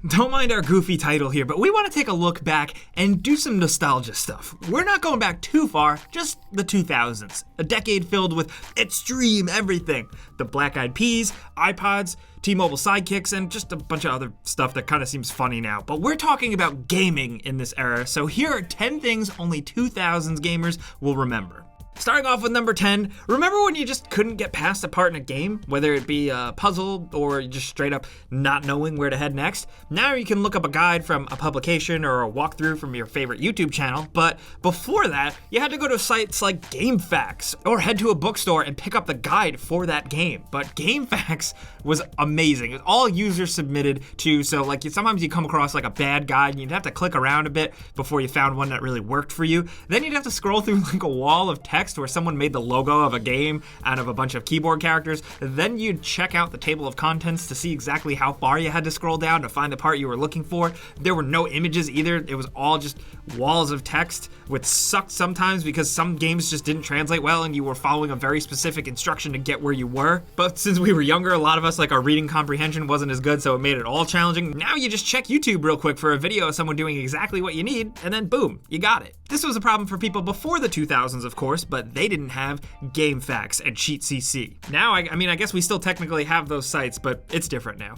Don't mind our goofy title here, but we want to take a look back and do some nostalgia stuff. We're not going back too far, just the 2000s. A decade filled with extreme everything. The Black Eyed Peas, iPods, T-Mobile sidekicks, and just a bunch of other stuff that kind of seems funny now. But we're talking about gaming in this era, so here are 10 things only 2000s gamers will remember. Starting off with number 10, remember when you just couldn't get past a part in a game? Whether it be a puzzle or just straight up not knowing where to head next? Now you can look up a guide from a publication or a walkthrough from your favorite YouTube channel, but before that, you had to go to sites like gameranx or head to a bookstore and pick up the guide for that game. But gameranx was amazing. It was all user submitted to, so like sometimes you come across like a bad guide and you'd have to click around a bit before you found one that really worked for you. Then you'd have to scroll through like a wall of text where someone made the logo of a game out of a bunch of keyboard characters. Then you'd check out the table of contents to see exactly how far you had to scroll down to find the part you were looking for. There were no images either. It was all just walls of text, which sucked sometimes because some games just didn't translate well and you were following a very specific instruction to get where you were. But since we were younger, a lot of us, like, our reading comprehension wasn't as good, so it made it all challenging. Now you just check YouTube real quick for a video of someone doing exactly what you need, and then boom, you got it. This was a problem for people before the 2000s, of course, but they didn't have GameFAQs and CheatCC. Now, I guess we still technically have those sites, but it's different now.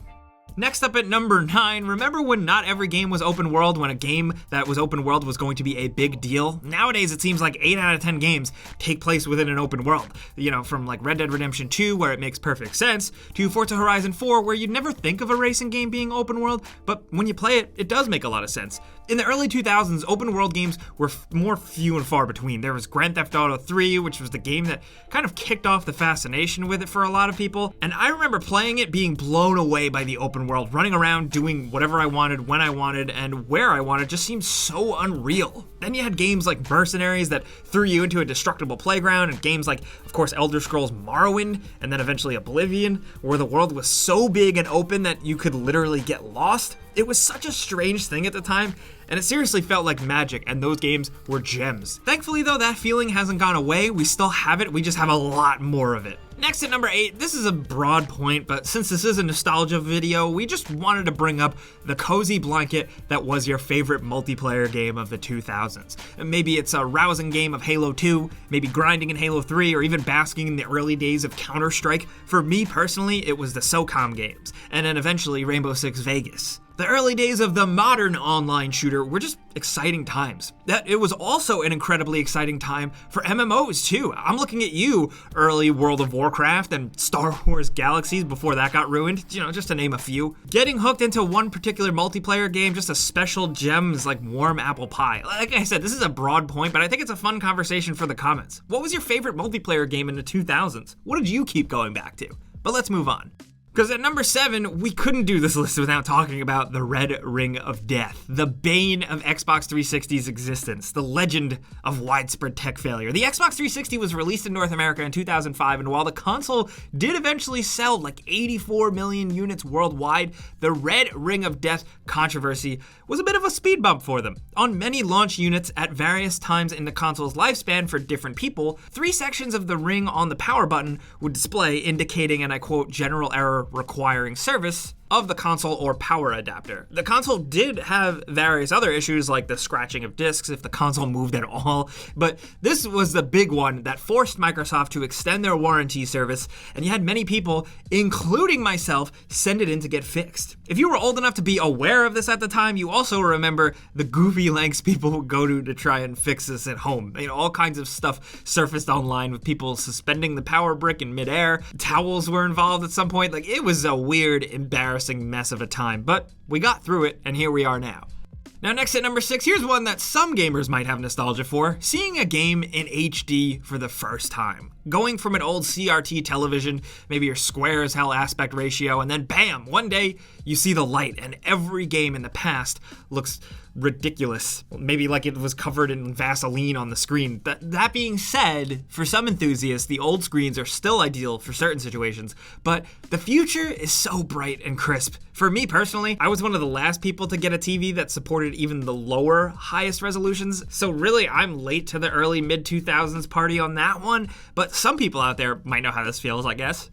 Next up at number 9, remember when not every game was open world, when a game that was open world was going to be a big deal? Nowadays, it seems like 8 out of 10 games take place within an open world. You know, from like Red Dead Redemption 2, where it makes perfect sense, to Forza Horizon 4, where you'd never think of a racing game being open world, but when you play it, it does make a lot of sense. In the early 2000s, open world games were more few and far between. There was Grand Theft Auto 3, which was the game that kind of kicked off the fascination with it for a lot of people, and I remember playing it being blown away by the open world, running around doing whatever I wanted, when I wanted, and where I wanted just seemed so unreal. Then you had games like Mercenaries that threw you into a destructible playground, and games like, of course, Elder Scrolls Morrowind, and then eventually Oblivion, where the world was so big and open that you could literally get lost. It was such a strange thing at the time, and it seriously felt like magic, and those games were gems. Thankfully though, that feeling hasn't gone away. We still have it, we just have a lot more of it. Next at number 8, this is a broad point, but since this is a nostalgia video, we just wanted to bring up the cozy blanket that was your favorite multiplayer game of the 2000s. Maybe it's a rousing game of Halo 2, maybe grinding in Halo 3, or even basking in the early days of Counter-Strike. For me personally, it was the SOCOM games, and then eventually Rainbow Six Vegas. The early days of the modern online shooter were just exciting times. It was also an incredibly exciting time for MMOs too. I'm looking at you, early World of Warcraft and Star Wars Galaxies before that got ruined, just to name a few. Getting hooked into one particular multiplayer game, just a special gem is like warm apple pie. Like I said, this is a broad point, but I think it's a fun conversation for the comments. What was your favorite multiplayer game in the 2000s? What did you keep going back to? But let's move on. Because at number 7, we couldn't do this list without talking about the Red Ring of Death, the bane of Xbox 360's existence, the legend of widespread tech failure. The Xbox 360 was released in North America in 2005, and while the console did eventually sell like 84 million units worldwide, the Red Ring of Death controversy was a bit of a speed bump for them. On many launch units at various times in the console's lifespan for different people, 3 sections of the ring on the power button would display, indicating, and I quote, general error requiring service of the console or power adapter. The console did have various other issues like the scratching of discs if the console moved at all, but this was the big one that forced Microsoft to extend their warranty service, and you had many people, including myself, send it in to get fixed. If you were old enough to be aware of this at the time, you also remember the goofy lengths people would go to try and fix this at home. All kinds of stuff surfaced online with people suspending the power brick in midair. Towels were involved at some point. It was a weird, embarrassing mess of a time, but we got through it, and here we are now. Now next at number 6, here's one that some gamers might have nostalgia for, seeing a game in HD for the first time. Going from an old CRT television, maybe your square as hell aspect ratio, and then bam, one day you see the light and every game in the past looks ridiculous. Maybe like it was covered in Vaseline on the screen. That being said, for some enthusiasts, the old screens are still ideal for certain situations, but the future is so bright and crisp. For me personally, I was one of the last people to get a TV that supported even the lower, highest resolutions, so really I'm late to the early mid-2000s party on that one, but some people out there might know how this feels, I guess.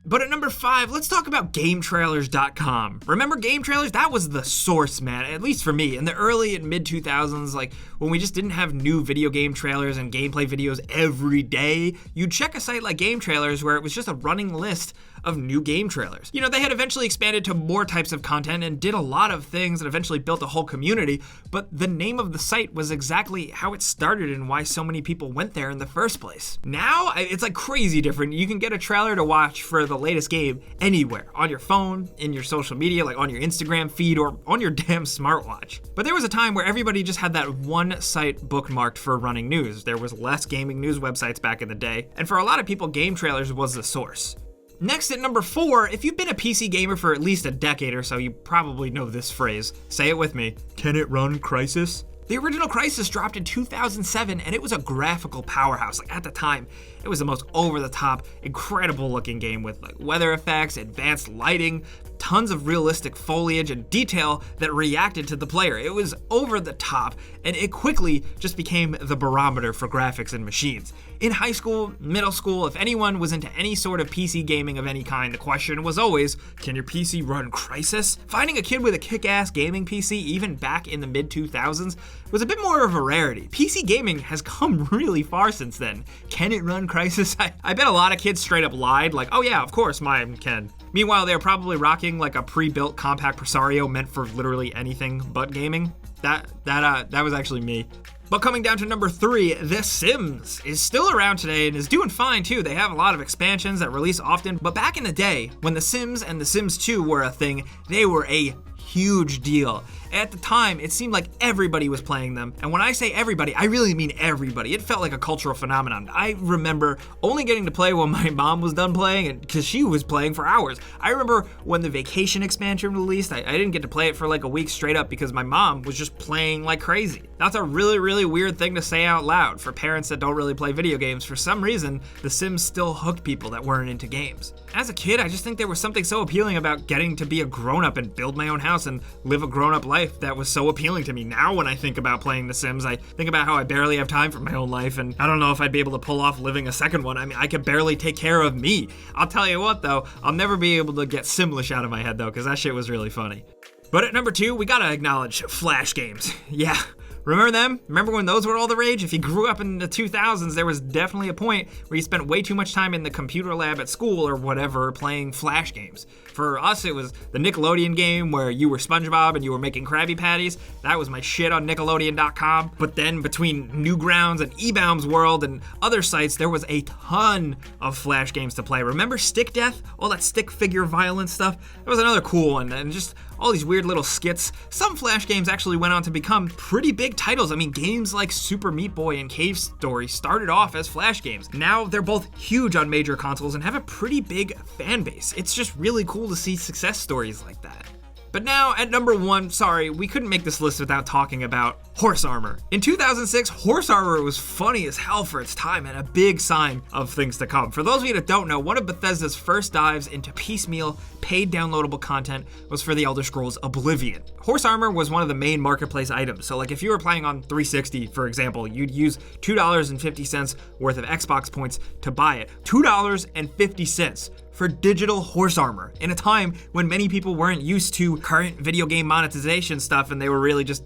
But at number 5, let's talk about gametrailers.com. Remember game trailers? That was the source, man, at least for me. In the early and mid 2000s, like when we just didn't have new video game trailers and gameplay videos every day, you'd check a site like Game Trailers where it was just a running list of new game trailers. You know, they had eventually expanded to more types of content and did a lot of things and eventually built a whole community, but the name of the site was exactly how it started and why so many people went there in the first place. Now, it's like crazy different. You can get a trailer to watch for the latest game anywhere, on your phone, in your social media, like on your Instagram feed, or on your damn smartwatch. But there was a time where everybody just had that one site bookmarked for running news. There was less gaming news websites back in the day, and for a lot of people, Game Trailers was the source. Next at number 4, if you've been a PC gamer for at least a decade or so, you probably know this phrase. Say it with me. Can it run Crysis? The original Crysis dropped in 2007, and it was a graphical powerhouse. Like at the time, it was the most over-the-top, incredible-looking game with like weather effects, advanced lighting, tons of realistic foliage and detail that reacted to the player. It was over the top, and it quickly just became the barometer for graphics and machines. In high school, middle school, if anyone was into any sort of PC gaming of any kind, the question was always, can your PC run Crysis? Finding a kid with a kick-ass gaming PC, even back in the mid-2000s, was a bit more of a rarity. PC gaming has come really far since then. Can it run Crysis? I bet a lot of kids straight up lied, like, oh yeah, of course mine can. Meanwhile, they were probably rocking like a pre-built compact Presario meant for literally anything but gaming. That was actually me. But coming down to number 3, The Sims is still around today and is doing fine too. They have a lot of expansions that release often, but back in the day, when The Sims and The Sims 2 were a thing, they were a huge deal. At the time, it seemed like everybody was playing them. And when I say everybody, I really mean everybody. It felt like a cultural phenomenon. I remember only getting to play when my mom was done playing, and because she was playing for hours. I remember when the Vacation expansion released, I didn't get to play it for like a week straight up because my mom was just playing like crazy. That's a really, really weird thing to say out loud for parents that don't really play video games. For some reason, The Sims still hooked people that weren't into games. As a kid, I just think there was something so appealing about getting to be a grown-up and build my own house and live a grown-up life that was so appealing to me. Now when I think about playing The Sims, I think about how I barely have time for my own life, and I don't know if I'd be able to pull off living a second one. I mean, I could barely take care of me. I'll tell you what though, I'll never be able to get Simlish out of my head though, because that shit was really funny. But at number 2, we gotta acknowledge Flash games. Yeah. Remember them? Remember when those were all the rage? If you grew up in the 2000s, there was definitely a point where you spent way too much time in the computer lab at school or whatever playing Flash games. For us, it was the Nickelodeon game where you were SpongeBob and you were making Krabby Patties. That was my shit on Nickelodeon.com. But then between Newgrounds and eBaum's World and other sites, there was a ton of Flash games to play. Remember Stick Death? All that stick figure violence stuff? That was another cool one. And just all these weird little skits. Some Flash games actually went on to become pretty big titles. I mean, games like Super Meat Boy and Cave Story started off as Flash games. Now they're both huge on major consoles and have a pretty big fan base. It's just really cool to see success stories like that. But now at number 1, sorry, we couldn't make this list without talking about Horse Armor. In 2006, Horse Armor was funny as hell for its time and a big sign of things to come. For those of you that don't know, one of Bethesda's first dives into piecemeal, paid downloadable content was for the Elder Scrolls Oblivion. Horse Armor was one of the main marketplace items. So like if you were playing on 360, for example, you'd use $2.50 worth of Xbox points to buy it. $2.50 for digital Horse Armor in a time when many people weren't used to current video game monetization stuff and they were really just,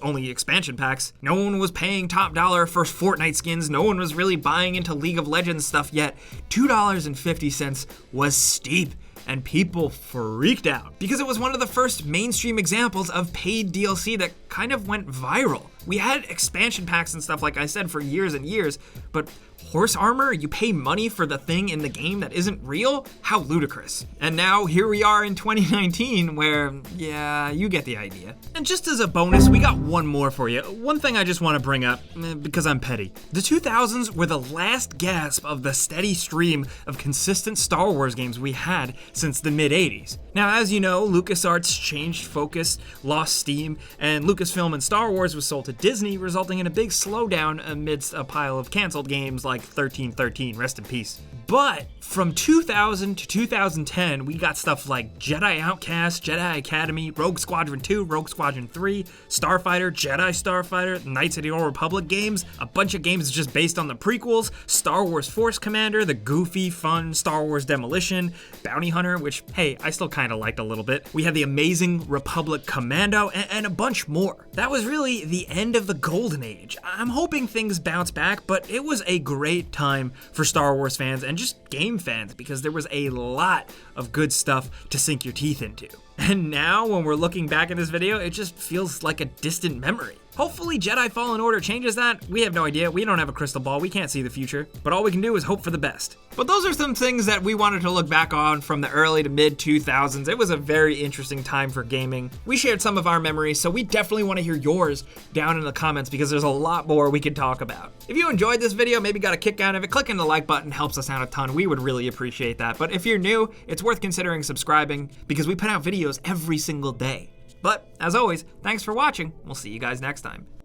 only expansion packs. No one was paying top dollar for Fortnite skins. No one was really buying into League of Legends stuff yet. $2.50 was steep. And people freaked out because it was one of the first mainstream examples of paid DLC that kind of went viral. We had expansion packs and stuff, like I said, for years and years, but Horse Armor, you pay money for the thing in the game that isn't real? How ludicrous. And now here we are in 2019 where, yeah, you get the idea. And just as a bonus, we got one more for you. One thing I just want to bring up, because I'm petty. The 2000s were the last gasp of the steady stream of consistent Star Wars games we had since the mid-80s. Now, as you know, LucasArts changed focus, lost steam, and Lucasfilm and Star Wars was sold to Disney, resulting in a big slowdown amidst a pile of canceled games like 1313, rest in peace. But from 2000 to 2010, we got stuff like Jedi Outcast, Jedi Academy, Rogue Squadron 2, Rogue Squadron 3, Starfighter, Jedi Starfighter, Knights of the Old Republic games, a bunch of games just based on the prequels, Star Wars Force Commander, the goofy, fun Star Wars Demolition, Bounty Hunter, which, hey, I still kind of liked a little bit. We had the amazing Republic Commando, and a bunch more. That was really the end of the golden age. I'm hoping things bounce back, but it was a great time for Star Wars fans and just game fans because there was a lot of good stuff to sink your teeth into. And now, when we're looking back at this video, it just feels like a distant memory. Hopefully Jedi Fallen Order changes that. We have no idea. We don't have a crystal ball. We can't see the future. But all we can do is hope for the best. But those are some things that we wanted to look back on from the early to mid 2000s. It was a very interesting time for gaming. We shared some of our memories, so we definitely want to hear yours down in the comments because there's a lot more we could talk about. If you enjoyed this video, maybe got a kick out of it, clicking the like button helps us out a ton. We would really appreciate that. But if you're new, it's worth considering subscribing because we put out videos every single day. But as always, thanks for watching. We'll see you guys next time.